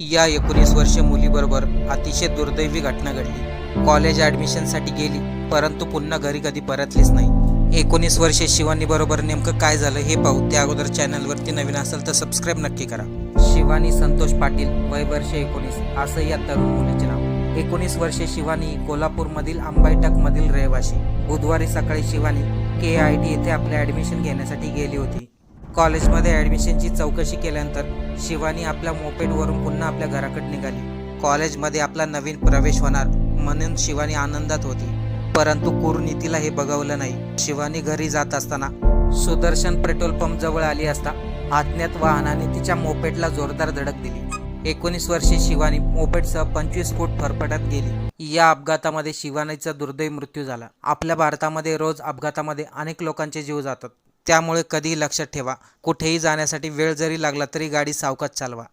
या 19 वर्षीय मुलीबरोबर अतिशय दुर्दैवी घटना घडली। कॉलेज ॲडमिशनसाठी गेली, परंतु पुन्हा घरी कधी परतलीच नाही। 19 वर्षीय शिवानी बरोबर नेमकं काय झालं हे पाहू। त्या अगोदर चॅनलवरती नवीन असेल तर सबस्क्राईब नक्की करा। शिवानी संतोष पाटील, वय वर्ष 19, असं या तरुण मुलीचे नाव। 19 वर्षीय शिवानी कोल्हापूरमधील अंबाईटकमधील रहिवासी। बुधवारी सकाळी शिवानी KIT येथे आपले ॲडमिशन घेण्यासाठी गेली होती। कॉलेजमध्ये ॲडमिशनची चौकशी केल्यानंतर शिवानी आपल्या मोपेडवरून पुन्हा आपल्या घराकडे निघाली। कॉलेजमध्ये आपला नवीन प्रवेश होणार म्हणून शिवानी आनंदात होती, परंतु कुरनीतीला हे बघवलं नाही। शिवानी घरी जात असताना सुदर्शन पेट्रोल पंप जवळ आली असता अज्ञात वाहनाने तिच्या मोपेडला जोरदार धडक दिली। 19 वर्षीय शिवानी मोपेडसह 25 फूट फरफटत गेली। या अपघातामध्ये शिवानीचा दुर्दैवी मृत्यू झाला। आपल्या भारतामध्ये रोज अपघातामध्ये अनेक लोकांचे जीव जातात, त्यामुळे कधीही लक्षात ठेवा, कुठेही जाण्यासाठी वेळ जरी लागला तरी गाडी सावकाश चालवा।